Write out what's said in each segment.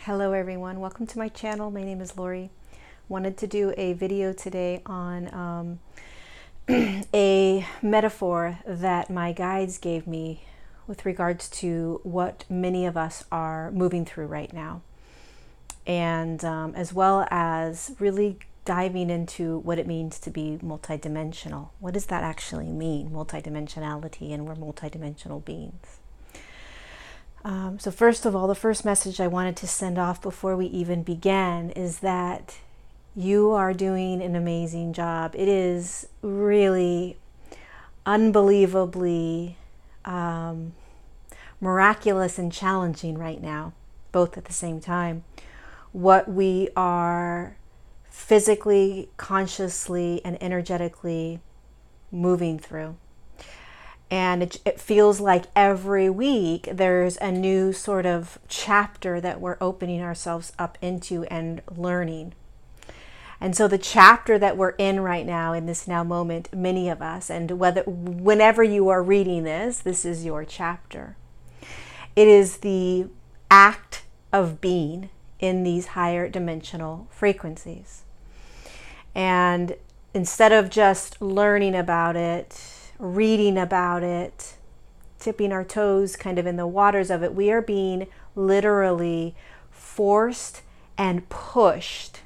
Hello everyone, welcome to my channel. My name is Lori. Wanted to do a video today on a metaphor that my guides gave me with regards to what many of us are moving through right now, and as well as really diving into what it means to be multidimensional. What does that actually mean, multidimensionality, and we're multidimensional beings? So first of all, the first message I wanted to send off before we even began is that you are doing an amazing job. It is really unbelievably miraculous and challenging right now, both at the same time. What we are physically, consciously, and energetically moving through. And it feels like every week there's a new sort of chapter that we're opening ourselves up into and learning. And so the chapter that we're in right now, in this now moment, many of us, and whenever you are reading this, this is your chapter. It is the act of being in these higher dimensional frequencies. And instead of just learning about it, reading about it, tipping our toes kind of in the waters of it, we are being literally forced and pushed,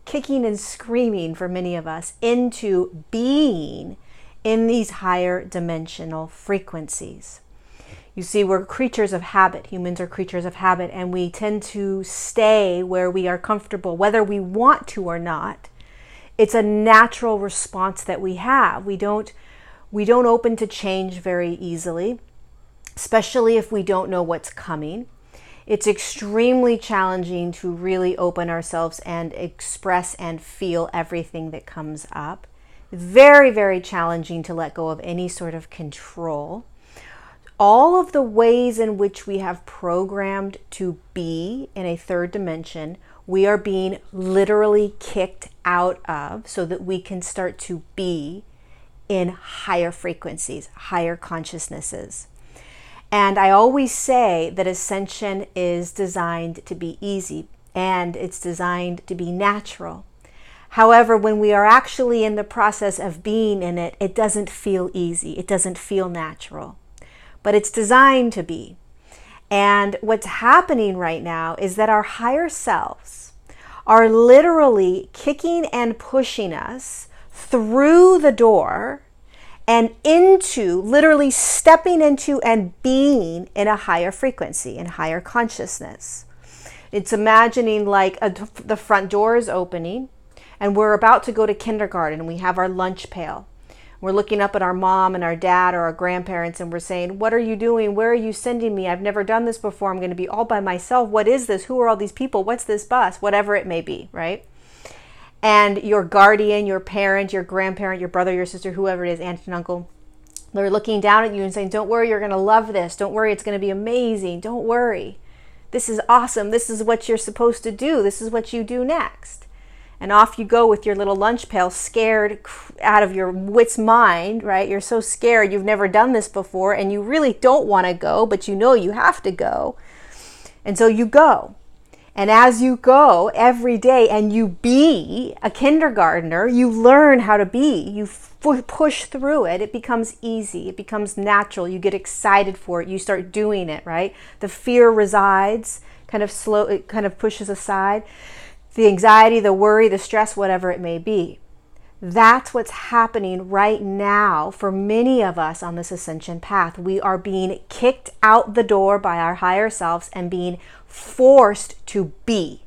kicking and screaming for many of us, into being in these higher dimensional frequencies. You see, we're creatures of habit. Humans are creatures of habit, and we tend to stay where we are comfortable, whether we want to or not. It's a natural response that we have. We don't open to change very easily, especially if we don't know what's coming. It's extremely challenging to really open ourselves and express and feel everything that comes up. Very, very challenging to let go of any sort of control. All of the ways in which we have programmed to be in a third dimension, we are being literally kicked out of so that we can start to be in higher frequencies, higher consciousnesses. And I always say that ascension is designed to be easy, and it's designed to be natural. However, when we are actually in the process of being in it, it doesn't feel easy. It doesn't feel natural, but it's designed to be. And what's happening right now is that our higher selves are literally kicking and pushing us through the door and into, literally stepping into and being in a higher frequency, in higher consciousness. It's imagining like the front door is opening and we're about to go to kindergarten, and we have our lunch pail. We're looking up at our mom and our dad or our grandparents, and we're saying, what are you doing? Where are you sending me? I've never done this before. I'm going to be all by myself. What is this? Who are all these people? What's this bus? Whatever it may be, right? And your guardian, your parent, your grandparent, your brother, your sister, whoever it is, aunt and uncle, they're looking down at you and saying, don't worry, you're going to love this. Don't worry, it's going to be amazing. Don't worry. This is awesome. This is what you're supposed to do. This is what you do next. And off you go with your little lunch pail, scared out of your wit's mind, right? You're so scared. You've never done this before, and you really don't want to go, but you know you have to go. And so you go. And as you go every day and you be a kindergartner, you learn how to be. You push through it. It becomes easy. It becomes natural. You get excited for it. You start doing it, right? The fear resides, kind of slow, it kind of pushes aside. The anxiety, the worry, the stress, whatever it may be. That's what's happening right now for many of us on this ascension path. We are being kicked out the door by our higher selves and being forced to be.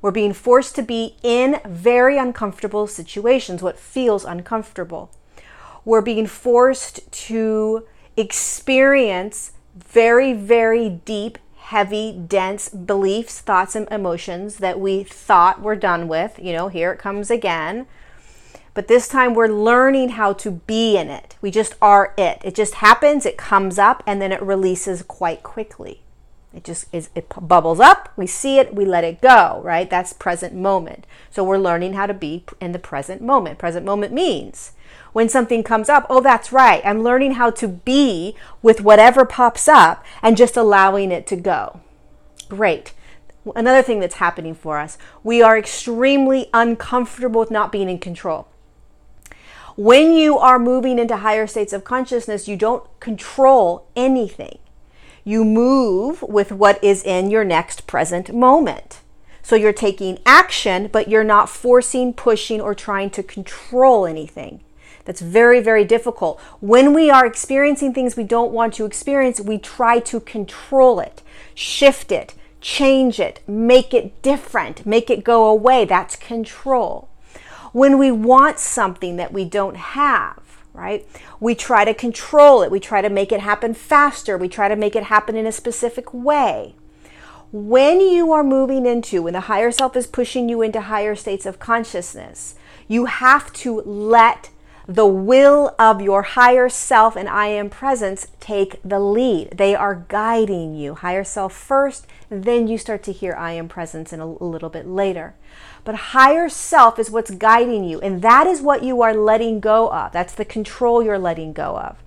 We're being forced to be in very uncomfortable situations, what feels uncomfortable. We're being forced to experience very, very deep, heavy, dense beliefs, thoughts, and emotions that we thought we're done with. You know, here it comes again. But this time we're learning how to be in it. We just are it. It just happens, it comes up, and then it releases quite quickly. It bubbles up, we see it, we let it go, right? That's present moment. So we're learning how to be in the present moment. Present moment means when something comes up, oh, that's right. I'm learning how to be with whatever pops up and just allowing it to go. Great. Another thing that's happening for us, we are extremely uncomfortable with not being in control. When you are moving into higher states of consciousness, you don't control anything. You move with what is in your next present moment. So you're taking action, but you're not forcing, pushing, or trying to control anything. That's very, very difficult. When we are experiencing things we don't want to experience, we try to control it, shift it, change it, make it different, make it go away. That's control. When we want something that we don't have, right? We try to control it. We try to make it happen faster. We try to make it happen in a specific way. When you are moving into, when the higher self is pushing you into higher states of consciousness, you have to let the will of your higher self and I am presence take the lead. They are guiding you. Higher self first, then you start to hear I am presence in a little bit later. But higher self is what's guiding you, and that is what you are letting go of. That's the control you're letting go of.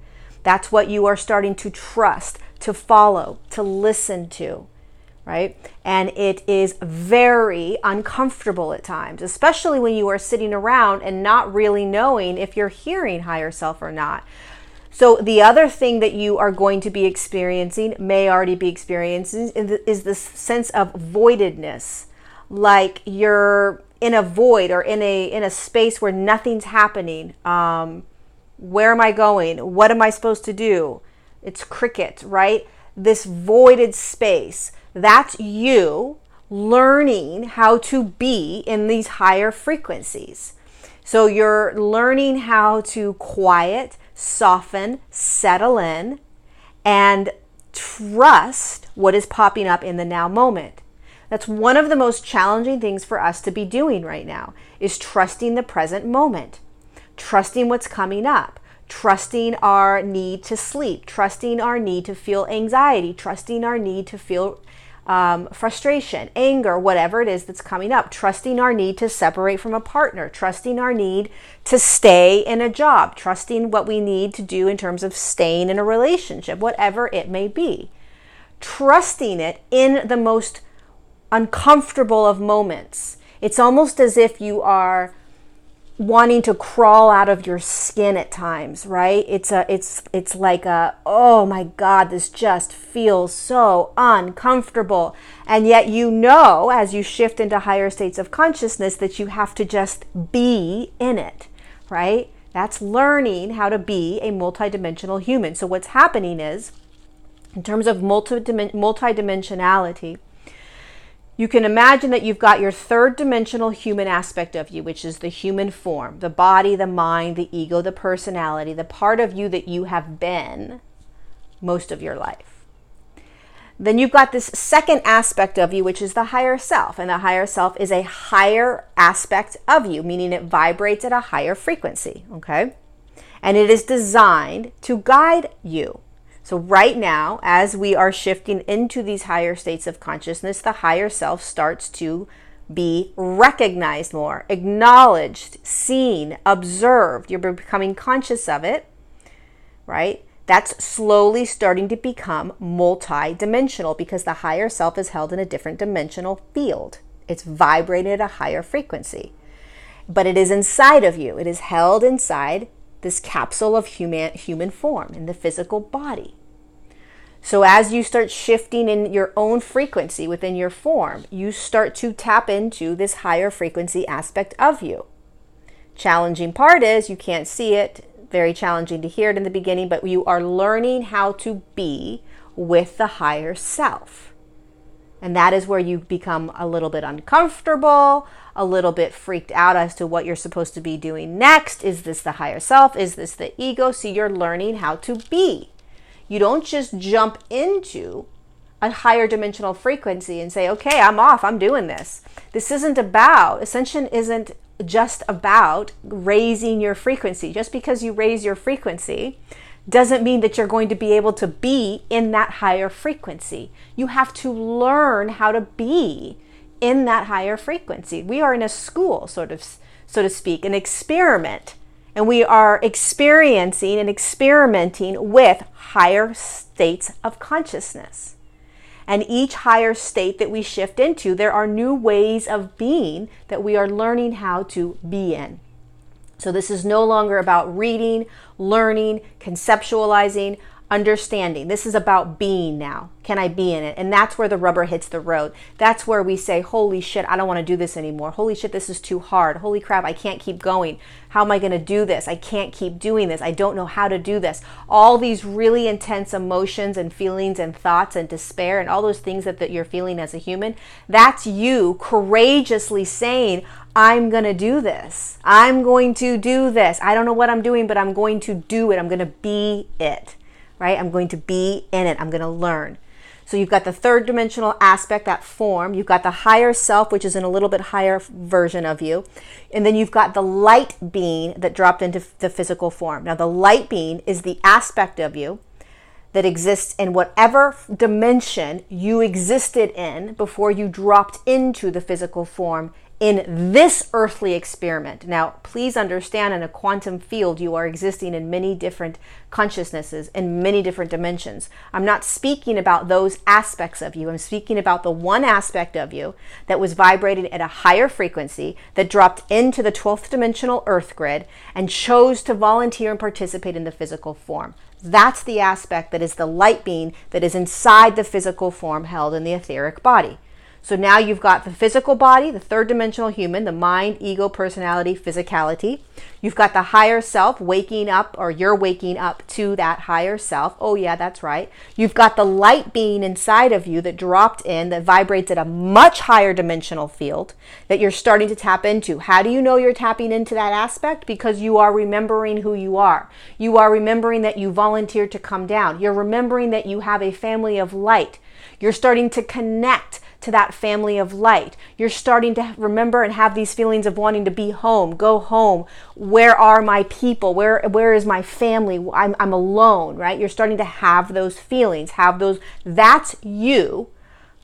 That's what you are starting to trust, to follow, to listen to, right? And it is very uncomfortable at times, especially when you are sitting around and not really knowing if you're hearing higher self or not. So the other thing that you are going to be experiencing, may already be experiencing, is this sense of voidedness. Like you're in a void or in a space where nothing's happening. Where am I going? What am I supposed to do? It's cricket, right? This voided space. That's you learning how to be in these higher frequencies. So you're learning how to quiet, soften, settle in, and trust what is popping up in the now moment. That's one of the most challenging things for us to be doing right now, is trusting the present moment, trusting what's coming up, trusting our need to sleep, trusting our need to feel anxiety, trusting our need to feel frustration, anger, whatever it is that's coming up, trusting our need to separate from a partner, trusting our need to stay in a job, trusting what we need to do in terms of staying in a relationship, whatever it may be. Trusting it in the most uncomfortable of moments. It's almost as if you are wanting to crawl out of your skin at times, right? It's like oh my God, this just feels so uncomfortable. And yet you know, as you shift into higher states of consciousness, that you have to just be in it, right? That's learning how to be a multidimensional human. So what's happening is, in terms of multidimensionality, you can imagine that you've got your third dimensional human aspect of you, which is the human form, the body, the mind, the ego, the personality, the part of you that you have been most of your life. Then you've got this second aspect of you, which is the higher self. And the higher self is a higher aspect of you, meaning it vibrates at a higher frequency, okay? And it is designed to guide you. So right now, as we are shifting into these higher states of consciousness, the higher self starts to be recognized more, acknowledged, seen, observed. You're becoming conscious of it, right? That's slowly starting to become multi-dimensional because the higher self is held in a different dimensional field. It's vibrating at a higher frequency, but it is inside of you. It is held inside this capsule of human form in the physical body. So as you start shifting in your own frequency within your form, you start to tap into this higher frequency aspect of you. Challenging part is you can't see it, very challenging to hear it in the beginning, but you are learning how to be with the higher self. And that is where you become a little bit uncomfortable, a little bit freaked out as to what you're supposed to be doing next. Is this the higher self? Is this the ego? So you're learning how to be. You don't just jump into a higher dimensional frequency and say, okay, I'm off, I'm doing this. Ascension isn't just about raising your frequency. Just because you raise your frequency doesn't mean that you're going to be able to be in that higher frequency. You have to learn how to be in that higher frequency. We are in a school, so to speak, an experiment. And we are experiencing and experimenting with higher states of consciousness. And each higher state that we shift into, there are new ways of being that we are learning how to be in. So this is no longer about reading, learning, conceptualizing, understanding. This is about being now. Can I be in it? And that's where the rubber hits the road. That's where we say, holy shit, I don't want to do this anymore. Holy shit, this is too hard. Holy crap, I can't keep going. How am I going to do this? I can't keep doing this. I don't know how to do this. All these really intense emotions and feelings and thoughts and despair and all those things that you're feeling as a human, that's you courageously saying, I'm going to do this. I'm going to do this. I don't know what I'm doing, but I'm going to do it. I'm going to be it. Right? I'm going to be in it. I'm going to learn. So you've got the third dimensional aspect, that form. You've got the higher self, which is in a little bit higher version of you. And then you've got the light being that dropped into the physical form. Now, the light being is the aspect of you that exists in whatever dimension you existed in before you dropped into the physical form in this earthly experiment. Now, please understand, in a quantum field, you are existing in many different consciousnesses, in many different dimensions. I'm not speaking about those aspects of you. I'm speaking about the one aspect of you that was vibrating at a higher frequency, that dropped into the 12th dimensional earth grid and chose to volunteer and participate in the physical form. That's the aspect that is the light being that is inside the physical form held in the etheric body. So now you've got the physical body, the third dimensional human, the mind, ego, personality, physicality. You've got the higher self waking up, or you're waking up to that higher self. Oh yeah, that's right. You've got the light being inside of you that dropped in, that vibrates at a much higher dimensional field that you're starting to tap into. How do you know you're tapping into that aspect? Because you are remembering who you are. You are remembering that you volunteered to come down. You're remembering that you have a family of light. You're starting to connect to that family of light. You're starting to remember and have these feelings of wanting to be home, go home. Where are my people? Where is my family? I'm alone, right? You're starting to have those feelings, that's you,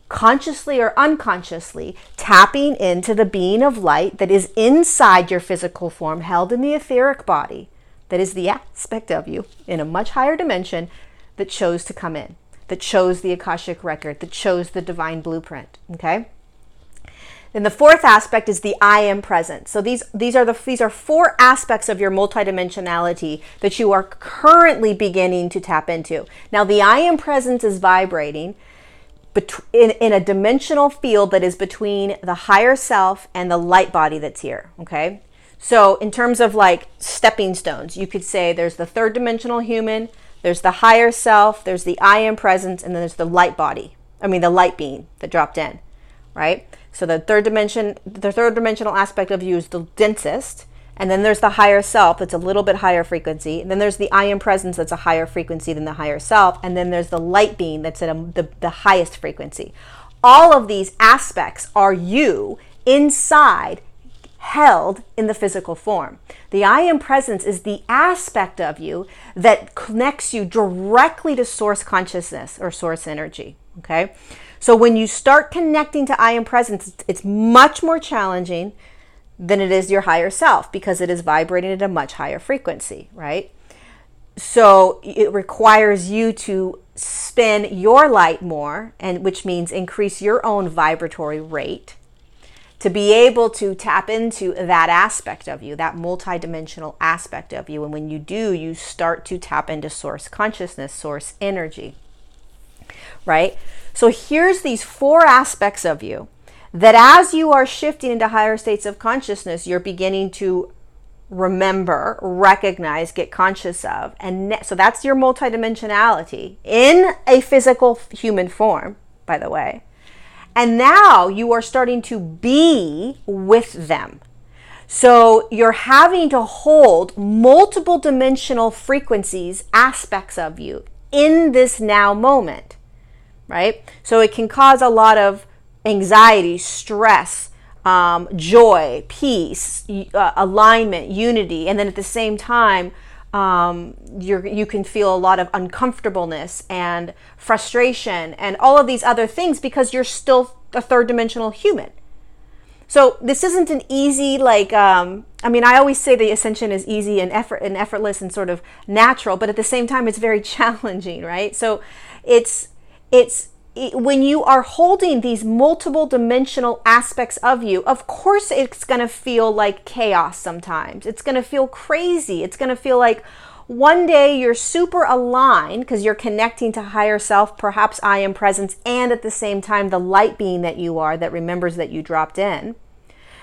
consciously or unconsciously, tapping into the being of light that is inside your physical form, held in the etheric body, that is the aspect of you in a much higher dimension that chose to come in, that chose the Akashic record, that chose the divine blueprint, okay? Then the fourth aspect is the I am present. So these are four aspects of your multidimensionality that you are currently beginning to tap into. Now, the I am presence is vibrating in a dimensional field that is between the higher self and the light body that's here, okay? So in terms of like stepping stones, you could say there's the third dimensional human, there's the higher self, there's the I am presence, and then there's the light the light being that dropped in, right? So the third dimensional aspect of you is the densest, and then there's the higher self that's a little bit higher frequency, and then there's the I am presence that's a higher frequency than the higher self, and then there's the light being that's at the highest frequency. All of these aspects are you inside, held in the physical form. The I am presence is the aspect of you that connects you directly to source consciousness or source energy, okay? So when you start connecting to I am presence, it's much more challenging than it is your higher self because it is vibrating at a much higher frequency, right? So it requires you to spin your light more, and which means increase your own vibratory rate, to be able to tap into that aspect of you, that multidimensional aspect of you. And when you do, you start to tap into source consciousness, source energy, right? So here's these four aspects of you that as you are shifting into higher states of consciousness, you're beginning to remember, recognize, get conscious of. And so that's your multidimensionality in a physical human form, by the way. And now you are starting to be with them. So you're having to hold multiple dimensional frequencies, aspects of you in this now moment, right? So it can cause a lot of anxiety, stress, joy, peace, alignment, unity. And then at the same time, you can feel a lot of uncomfortableness and frustration and all of these other things because you're still a third dimensional human. So this isn't an easy, I always say the ascension is easy and effortless and sort of natural, but at the same time, it's very challenging, right? So it's when you are holding these multiple dimensional aspects of you, of course it's going to feel like chaos sometimes. It's going to feel crazy. It's going to feel like one day you're super aligned because you're connecting to higher self, perhaps I am presence, and at the same time the light being that you are that remembers that you dropped in.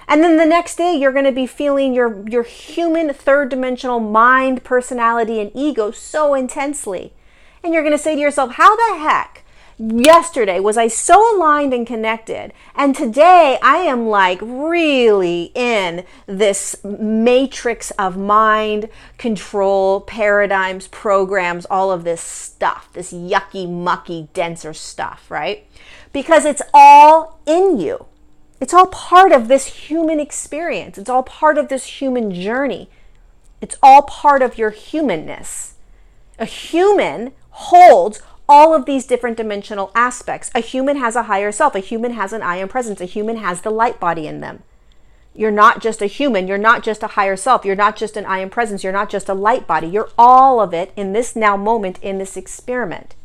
And then the next day you're going to be feeling your human third dimensional mind, personality, and ego so intensely. And you're going to say to yourself, how the heck yesterday was I so aligned and connected, and today I am like really in this matrix of mind control, paradigms, programs, all of this stuff, this yucky, mucky, denser stuff, right? Because it's all in you. It's all part of this human experience. It's all part of this human journey. It's all part of your humanness. A human holds all of these different dimensional aspects. A human has a higher self. A human has an I am presence. A human has the light body in them. You're not just a human. You're not just a higher self. You're not just an I am presence. You're not just a light body. You're all of it in this now moment, in this experiment.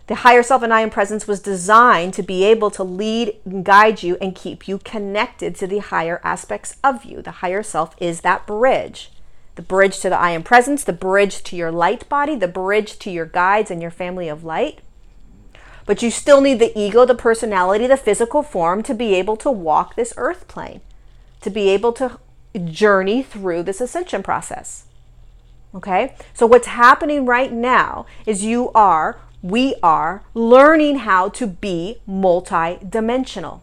The higher self and I am presence was designed to be able to lead and guide you and keep you connected to the higher aspects of you. The higher self is that bridge. The bridge to the I am presence, the bridge to your light body, the bridge to your guides and your family of light. But you still need the ego, the personality, the physical form to be able to walk this earth plane, to be able to journey through this ascension process. Okay? So what's happening right now is we are learning how to be multi-dimensional.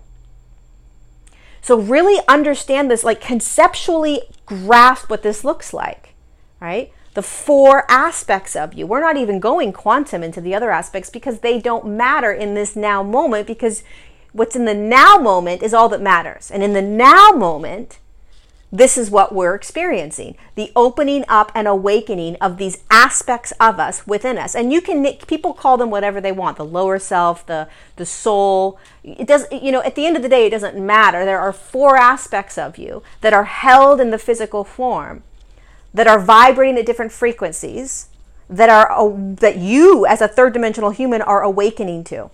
So really understand this, like conceptually grasp what this looks like, right? The 4 aspects of you. We're not even going quantum into the other aspects because they don't matter in this now moment, because what's in the now moment is all that matters. And in the now moment, this is what we're experiencing, the opening up and awakening of these aspects of us within us. And people call them whatever they want, the lower self, the soul. It does, at the end of the day, it doesn't matter. There are 4 aspects of you that are held in the physical form, that are vibrating at different frequencies, that you as a third dimensional human are awakening to.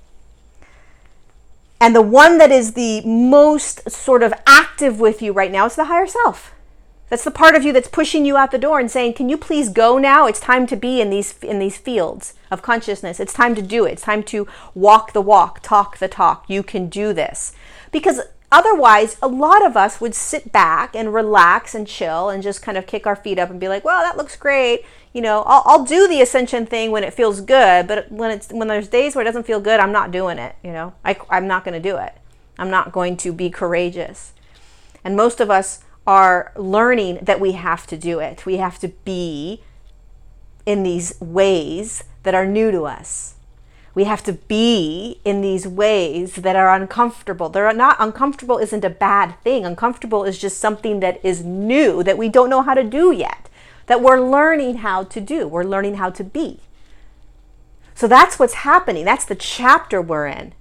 And the one that is the most sort of active with you right now is the higher self. That's the part of you that's pushing you out the door and saying, can you please go now? It's time to be in these fields of consciousness. It's time to do it. It's time to walk the walk, talk the talk. You can do this. Because otherwise, a lot of us would sit back and relax and chill and just kind of kick our feet up and be like, well, that looks great. I'll do the ascension thing when it feels good, but when there's days where it doesn't feel good, I'm not doing it. I'm not going to do it. I'm not going to be courageous. And most of us are learning that we have to do it. We have to be in these ways that are new to us. We have to be in these ways that are uncomfortable. Uncomfortable isn't a bad thing. Uncomfortable is just something that is new that we don't know how to do yet, that we're learning how to do. We're learning how to be. So that's what's happening. That's the chapter we're in,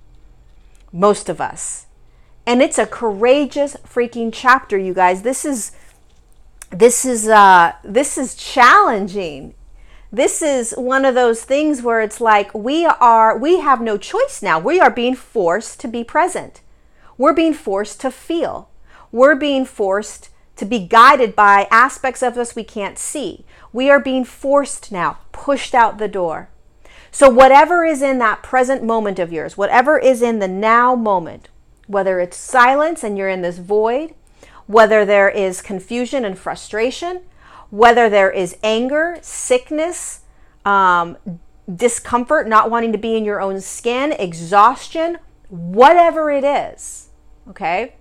most of us. And it's a courageous freaking chapter, you guys. This is challenging. This is one of those things where it's like we have no choice now. We are being forced to be present. We're being forced to feel. We're being forced to be guided by aspects of us we can't see. We are being forced now, pushed out the door. So whatever is in that present moment of yours, whatever is in the now moment, whether it's silence and you're in this void, whether there is confusion and frustration, whether there is anger, sickness, discomfort, not wanting to be in your own skin, exhaustion, whatever it is, okay?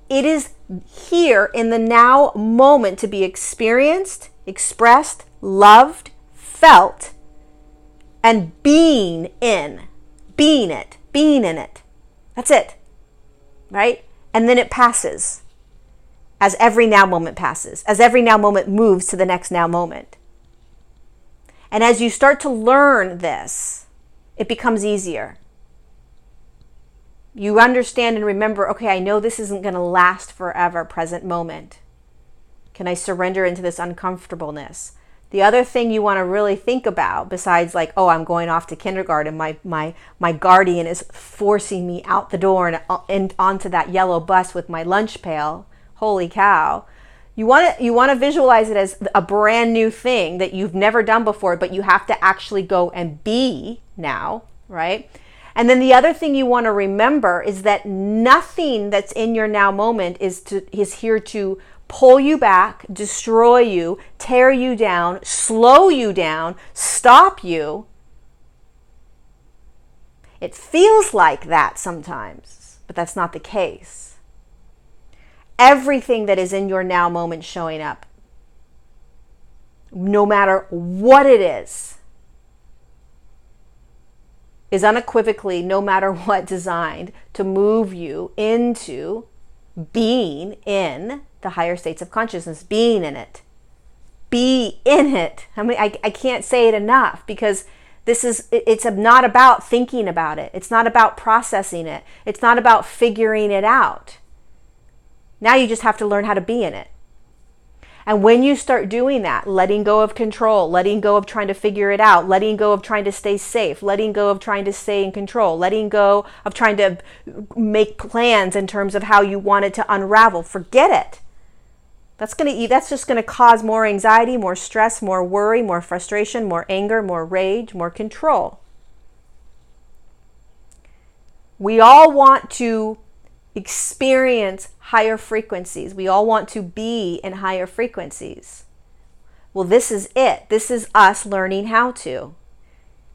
It is here in the now moment to be experienced, expressed, loved, felt, and being in it. That's it, right? And then it passes as every now moment passes, as every now moment moves to the next now moment. And as you start to learn this, it becomes easier. You understand and remember, okay, I know this isn't going to last forever, present moment. Can I surrender into this uncomfortableness? The other thing you want to really think about, besides like, oh, I'm going off to kindergarten, my guardian is forcing me out the door and onto that yellow bus with my lunch pail. Holy cow. You want to visualize it as a brand new thing that you've never done before, but you have to actually go and be now, right? And then the other thing you want to remember is that nothing that's in your now moment is here to pull you back, destroy you, tear you down, slow you down, stop you. It feels like that sometimes, but that's not the case. Everything that is in your now moment showing up, no matter what it is unequivocally, no matter what, designed to move you into being in the higher states of consciousness, being in it. Be in it. I mean, I can't say it enough, because it's not about thinking about it. It's not about processing it. It's not about figuring it out. Now you just have to learn how to be in it. And when you start doing that, letting go of control, letting go of trying to figure it out, letting go of trying to stay safe, letting go of trying to stay in control, letting go of trying to make plans in terms of how you want it to unravel, forget it. That's just going to cause more anxiety, more stress, more worry, more frustration, more anger, more rage, more control. We all want to experience higher frequencies. We all want to be in higher frequencies. Well, this is it. This is us learning how to.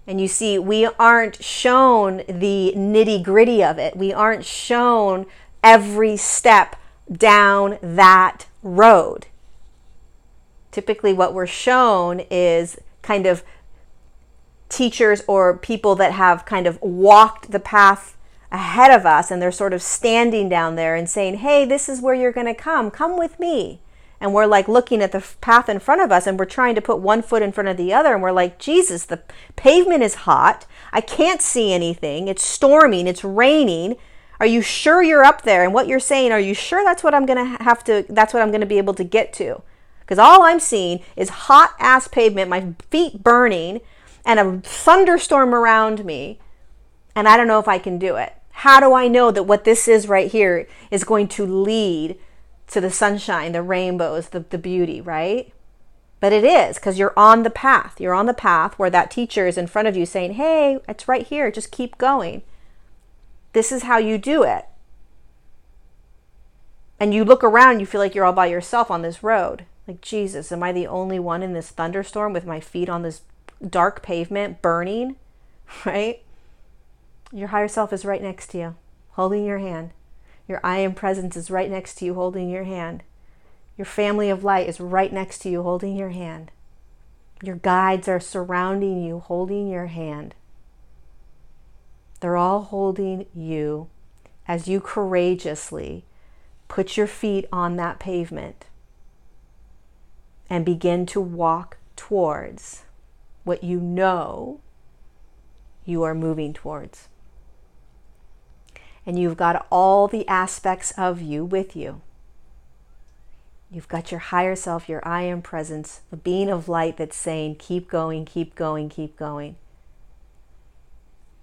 And you see, we aren't shown the nitty-gritty of it. We aren't shown every step down that road. Typically what we're shown is kind of teachers or people that have kind of walked the path ahead of us, and they're sort of standing down there and saying, hey, this is where you're going to come with me. And we're like looking at the path in front of us, and we're trying to put one foot in front of the other, and we're like, Jesus, the pavement is hot. I can't see anything. It's storming. It's raining. Are you sure you're up there? And what you're saying, are you sure that's what I'm going to be able to get to? Because all I'm seeing is hot ass pavement, my feet burning, and a thunderstorm around me. And I don't know if I can do it. How do I know that what this is right here is going to lead to the sunshine, the rainbows, the beauty, right? But it is, because you're on the path. You're on the path where that teacher is in front of you saying, hey, it's right here. Just keep going. This is how you do it. And you look around, you feel like you're all by yourself on this road. Like, Jesus, am I the only one in this thunderstorm with my feet on this dark pavement burning, right? Your higher self is right next to you, holding your hand. Your I am presence is right next to you, holding your hand. Your family of light is right next to you, holding your hand. Your guides are surrounding you, holding your hand. They're all holding you as you courageously put your feet on that pavement and begin to walk towards what you know you are moving towards. And you've got all the aspects of you with you. You've got your higher self, your I am presence, the being of light that's saying, keep going, keep going, keep going.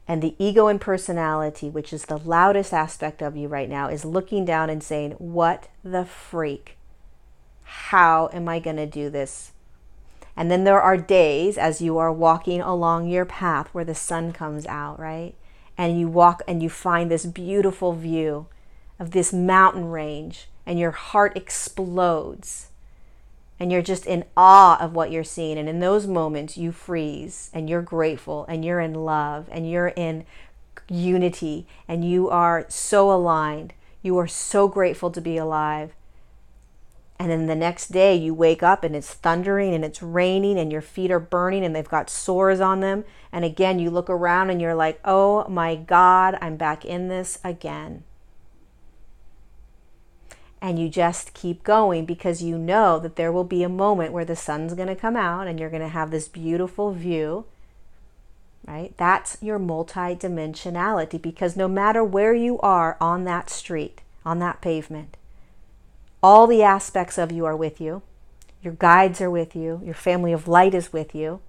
And the ego and personality, which is the loudest aspect of you right now, is looking down and saying, what the freak? How am I going to do this? And then there are days as you are walking along your path where the sun comes out, right? And you walk and you find this beautiful view of this mountain range, and your heart explodes. And you're just in awe of what you're seeing. And in those moments, you freeze, and you're grateful, and you're in love, and you're in unity, and you are so aligned. You are so grateful to be alive. And then the next day you wake up and it's thundering and it's raining and your feet are burning and they've got sores on them. And again, you look around and you're like, oh my God, I'm back in this again. And you just keep going, because you know that there will be a moment where the sun's going to come out and you're going to have this beautiful view, right? That's your multi-dimensionality, because no matter where you are on that street, on that pavement, all the aspects of you are with you. Your guides are with you. Your family of light is with you.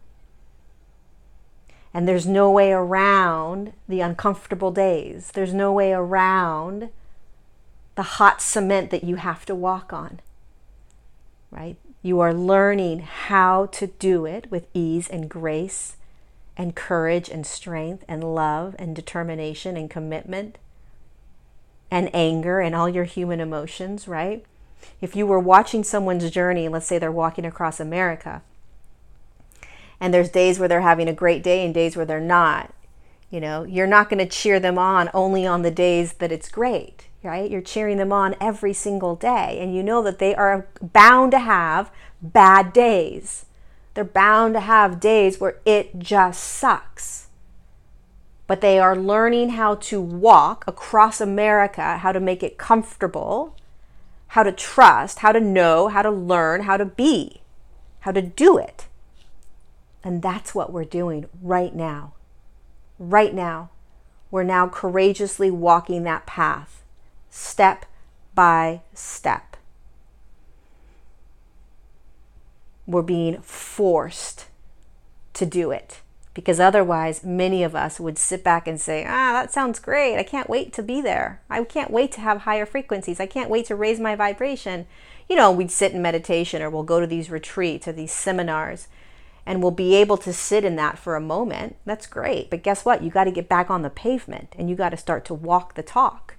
And there's no way around the uncomfortable days. There's no way around the hot cement that you have to walk on, right? You are learning how to do it with ease and grace and courage and strength and love and determination and commitment and anger and all your human emotions, right? If you were watching someone's journey, let's say they're walking across America, and there's days where they're having a great day and days where they're not, you're not going to cheer them on only on the days that it's great, right? You're cheering them on every single day, and you know that they are bound to have bad days. They're bound to have days where it just sucks. But they are learning how to walk across America, how to make it comfortable, how to trust, how to know, how to learn, how to be, how to do it. And that's what we're doing right now. Right now. We're now courageously walking that path, step by step. We're being forced to do it, because otherwise many of us would sit back and say, that sounds great. I can't wait to be there. I can't wait to have higher frequencies. I can't wait to raise my vibration. We'd sit in meditation, or we'll go to these retreats or these seminars, and we'll be able to sit in that for a moment. That's great. But guess what? You got to get back on the pavement, and you got to start to walk the talk.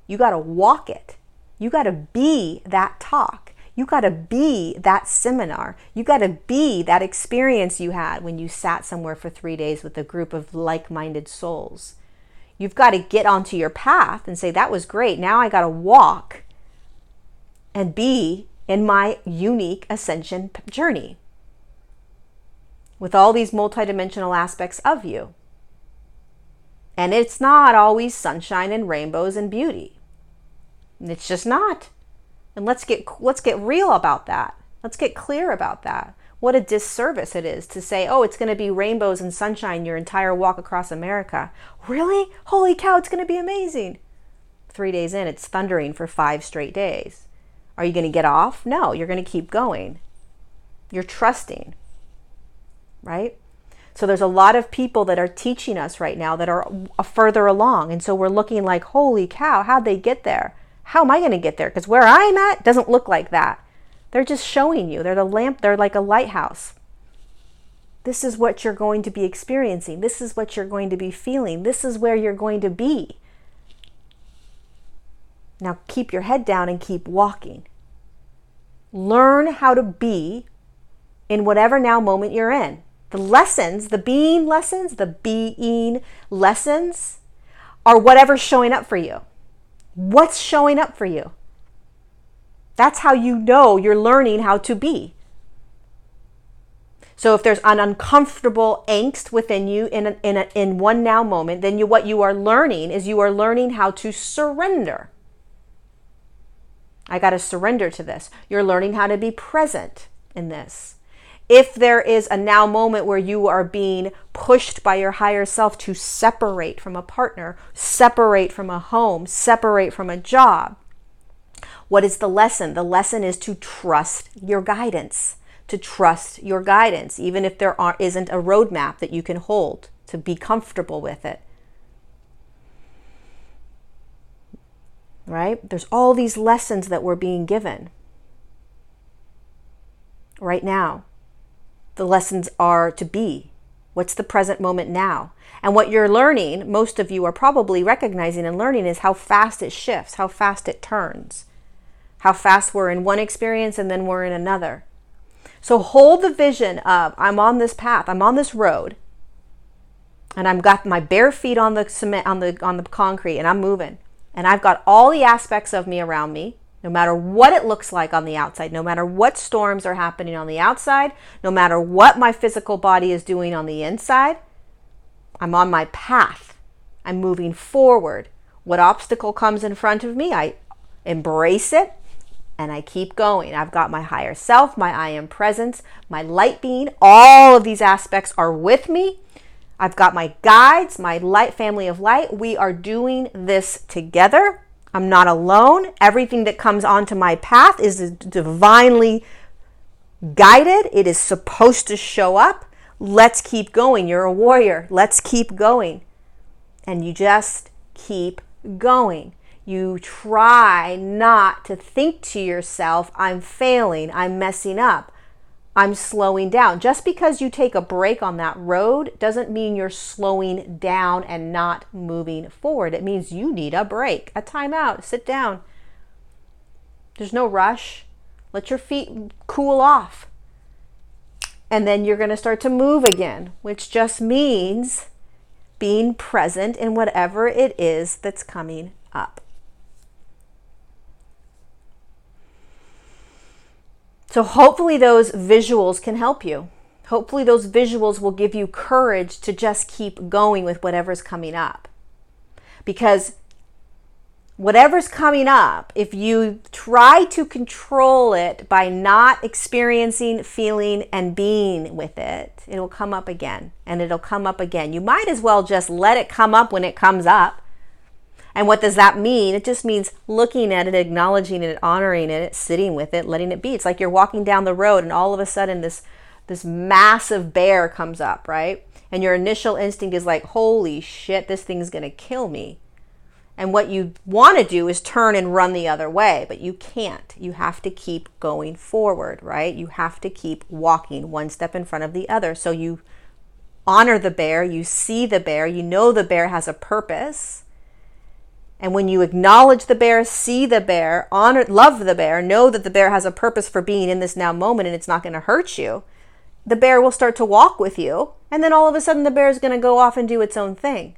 You got to walk it. You got to be that talk. You got to be that seminar. You got to be that experience you had when you sat somewhere for 3 days with a group of like-minded souls. You've got to get onto your path and say, that was great. Now I got to walk and be in my unique ascension journey with all these multidimensional aspects of you. And it's not always sunshine and rainbows and beauty. It's just not. And let's get real about that. Let's get clear about that. What a disservice it is to say, it's going to be rainbows and sunshine your entire walk across America. Really? Holy cow, it's going to be amazing. 3 days in, it's thundering for 5 straight days. Are you going to get off? No, you're going to keep going. You're trusting, right? So there's a lot of people that are teaching us right now that are further along. And so we're looking like, holy cow, how'd they get there? How am I going to get there? Because where I'm at doesn't look like that. They're just showing you. They're the lamp. They're like a lighthouse. This is what you're going to be experiencing. This is what you're going to be feeling. This is where you're going to be. Now keep your head down and keep walking. Learn how to be in whatever now moment you're in. The lessons, the being lessons are whatever's showing up for you. What's showing up for you? That's how you know you're learning how to be. So if there's an uncomfortable angst within you in one now moment, then what you are learning is you are learning how to surrender. I got to surrender to this. You're learning how to be present in this. If there is a now moment where you are being pushed by your higher self to separate from a partner, separate from a home, separate from a job, what is the lesson? The lesson is to trust your guidance, even if there isn't a roadmap that you can hold, to be comfortable with it. Right? There's all these lessons that we're being given right now. The lessons are to be. What's the present moment now? And what you're learning, most of you are probably recognizing and learning, is how fast it shifts, how fast it turns, how fast we're in one experience and then we're in another. So hold the vision of, I'm on this path, I'm on this road, and I've got my bare feet on the cement, on the concrete, and I'm moving. And I've got all the aspects of me around me, no matter what it looks like on the outside, no matter what storms are happening on the outside, no matter what my physical body is doing on the inside, I'm on my path. I'm moving forward. What obstacle comes in front of me, I embrace it and I keep going. I've got my higher self, my I am presence, my light being. All of these aspects are with me. I've got my guides, my light family of light. We are doing this together. I'm not alone. Everything that comes onto my path is divinely guided. It is supposed to show up. Let's keep going. You're a warrior. Let's keep going. And you just keep going. You try not to think to yourself, I'm failing, I'm messing up, I'm slowing down. Just because you take a break on that road doesn't mean you're slowing down and not moving forward. It means you need a break, a timeout, sit down. There's no rush. Let your feet cool off. And then you're going to start to move again, which just means being present in whatever it is that's coming up. So hopefully those visuals can help you. Hopefully those visuals will give you courage to just keep going with whatever's coming up. Because whatever's coming up, if you try to control it by not experiencing, feeling, and being with it, it'll come up again, and it'll come up again. You might as well just let it come up when it comes up. And what does that mean? It just means looking at it, acknowledging it, honoring it, sitting with it, letting it be. It's like you're walking down the road and all of a sudden this massive bear comes up, right? And your initial instinct is like, holy shit, this thing's going to kill me. And what you want to do is turn and run the other way, but you can't. You have to keep going forward, right? You have to keep walking one step in front of the other. So you honor the bear, you see the bear, you know the bear has a purpose. And when you acknowledge the bear, see the bear, honor, love the bear, know that the bear has a purpose for being in this now moment and it's not going to hurt you, the bear will start to walk with you. And then all of a sudden the bear is going to go off and do its own thing.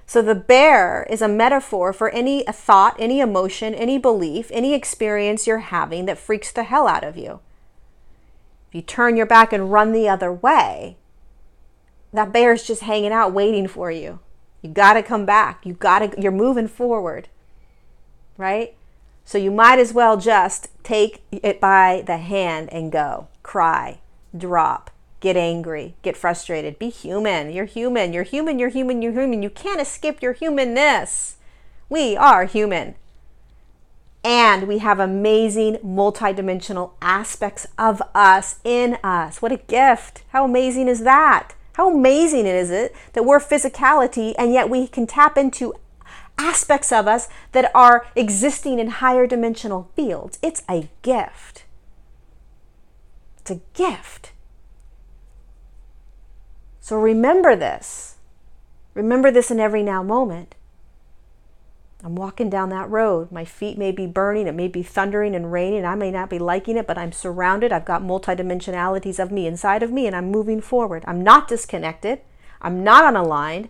So the bear is a metaphor for any thought, any emotion, any belief, any experience you're having that freaks the hell out of you. If you turn your back and run the other way, that bear is just hanging out waiting for you. You got to come back. You're moving forward, right? So you might as well just take it by the hand and go. Cry, drop, get angry, get frustrated. Be human. You're human. You're human. You're human. You're human. You can't escape your humanness. We are human. And we have amazing multi-dimensional aspects of us in us. What a gift. How amazing is that? How amazing is it that we're physicality and yet we can tap into aspects of us that are existing in higher dimensional fields. It's a gift. It's a gift. So remember this. Remember this in every now moment. I'm walking down that road. My feet may be burning. It may be thundering and raining. I may not be liking it, but I'm surrounded. I've got multi-dimensionalities of me inside of me, and I'm moving forward. I'm not disconnected. I'm not unaligned.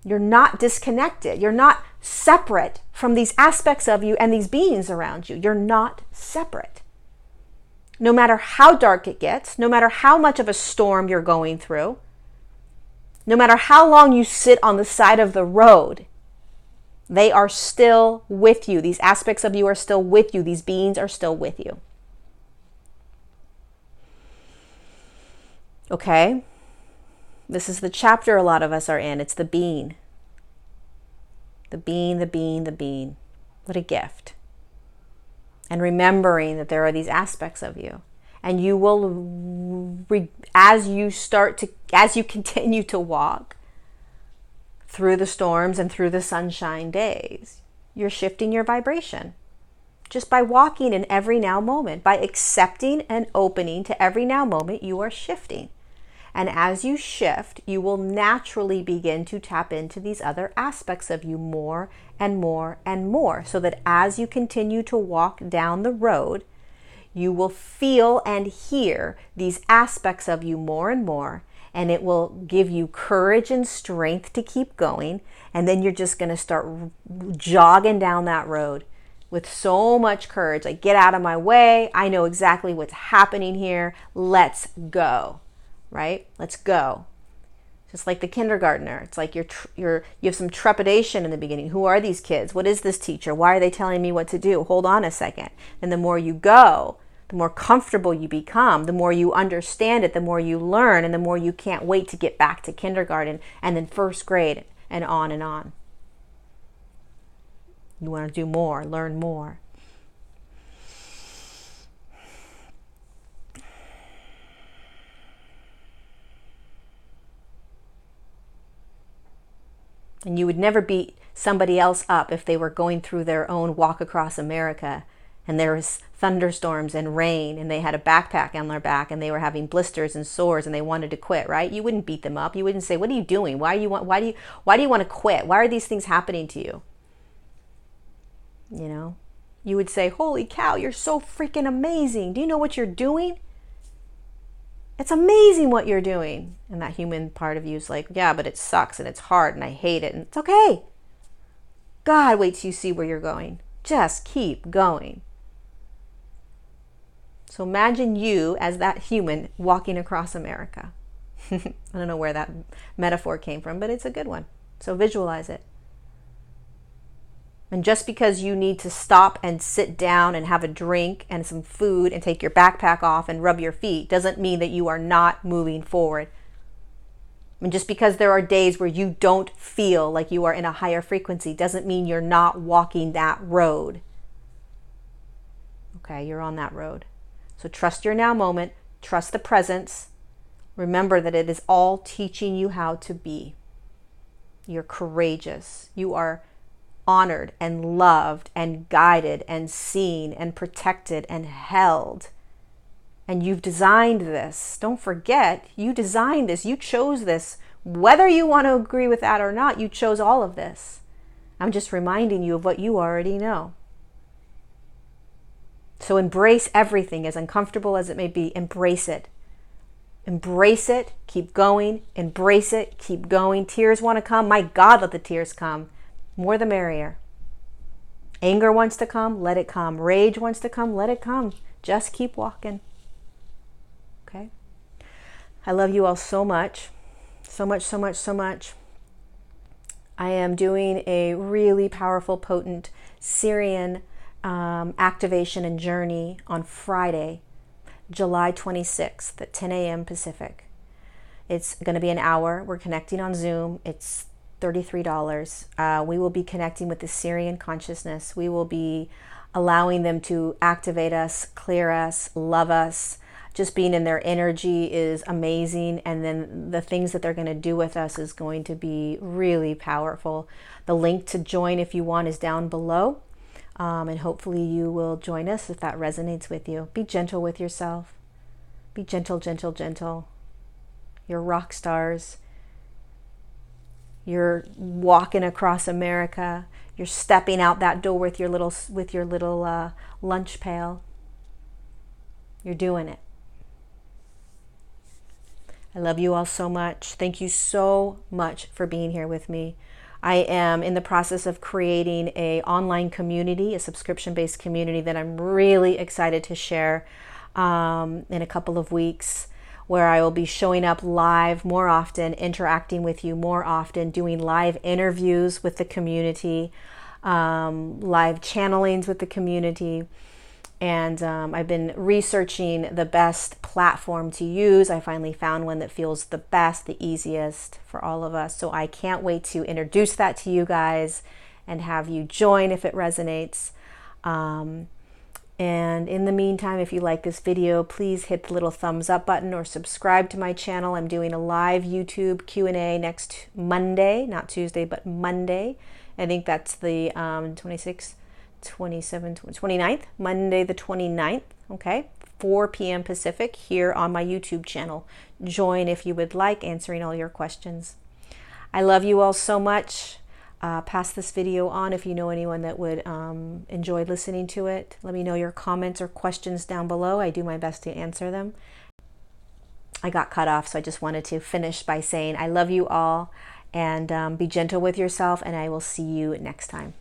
You're not disconnected. You're not separate from these aspects of you and these beings around you. You're not separate. No matter how dark it gets, no matter how much of a storm you're going through, no matter how long you sit on the side of the road, they are still with you. These aspects of you are still with you. These beings are still with you. Okay? This is the chapter a lot of us are in. It's the being. The being, the being, the being. What a gift. And remembering that there are these aspects of you. And you will, as you continue to walk through the storms and through the sunshine days, you're shifting your vibration. Just by walking in every now moment, by accepting and opening to every now moment, you are shifting. And as you shift, you will naturally begin to tap into these other aspects of you more and more and more, so that as you continue to walk down the road, you will feel and hear these aspects of you more and more, and it will give you courage and strength to keep going. And then you're just going to start jogging down that road with so much courage. Like, get out of my way. I know exactly what's happening here. Let's go, right? Let's go. Just like the kindergartner. It's like you have some trepidation in the beginning. Who are these kids? What is this teacher? Why are they telling me what to do? Hold on a second. And the more you go, the more comfortable you become, the more you understand it, the more you learn, and the more you can't wait to get back to kindergarten and then first grade and on and on. You want to do more, learn more. And you would never beat somebody else up if they were going through their own walk across America and there was thunderstorms and rain and they had a backpack on their back and they were having blisters and sores and they wanted to quit, right? You wouldn't beat them up. You wouldn't say, "What are you doing? Why do you want to quit? Why are these things happening to you?" You know? You would say, "Holy cow, you're so freaking amazing. Do you know what you're doing? It's amazing what you're doing." And that human part of you is like, "Yeah, but it sucks and it's hard and I hate it." And it's okay. God, wait till you see where you're going. Just keep going. So imagine you as that human walking across America. I don't know where that metaphor came from, but it's a good one. So visualize it. And just because you need to stop and sit down and have a drink and some food and take your backpack off and rub your feet doesn't mean that you are not moving forward. And just because there are days where you don't feel like you are in a higher frequency doesn't mean you're not walking that road. Okay, you're on that road. So trust your now moment, trust the presence. Remember that it is all teaching you how to be. You're courageous. You are honored and loved and guided and seen and protected and held. And you've designed this. Don't forget, you designed this. You chose this. Whether you want to agree with that or not, you chose all of this. I'm just reminding you of what you already know. So embrace everything, as uncomfortable as it may be. Embrace it. Embrace it. Keep going. Embrace it. Keep going. Tears want to come. My God, let the tears come. More the merrier. Anger wants to come. Let it come. Rage wants to come. Let it come. Just keep walking. Okay? I love you all so much. So much, so much, so much. I am doing a really powerful, potent Sirian activation and journey on Friday, July 26th at 10 a.m. Pacific. It's going to be an hour. We're connecting on Zoom. It's $33. We will be connecting with the Sirian consciousness. We will be allowing them to activate us, clear us, love us. Just being in their energy is amazing. And then the things that they're going to do with us is going to be really powerful. The link to join if you want is down below. And hopefully you will join us if that resonates with you. Be gentle with yourself. Be gentle, gentle, gentle. You're rock stars. You're walking across America. You're stepping out that door with your little lunch pail. You're doing it. I love you all so much. Thank you so much for being here with me. I am in the process of creating an online community, a subscription-based community that I'm really excited to share in a couple of weeks, where I will be showing up live more often, interacting with you more often, doing live interviews with the community, live channelings with the community. And I've been researching the best platform to use. I finally found one that feels the best, the easiest for all of us. So I can't wait to introduce that to you guys and have you join if it resonates. And in the meantime, if you like this video, please hit the little thumbs up button or subscribe to my channel. I'm doing a live YouTube Q&A next Monday, not Tuesday, but Monday. I think that's the 26th. 29th, Monday the 29th, okay, 4 p.m. Pacific here on my YouTube channel. Join if you would like, answering all your questions. I love you all so much. Pass this video on if you know anyone that would enjoy listening to it. Let me know your comments or questions down below. I do my best to answer them. I got cut off, so I just wanted to finish by saying I love you all, and be gentle with yourself, and I will see you next time.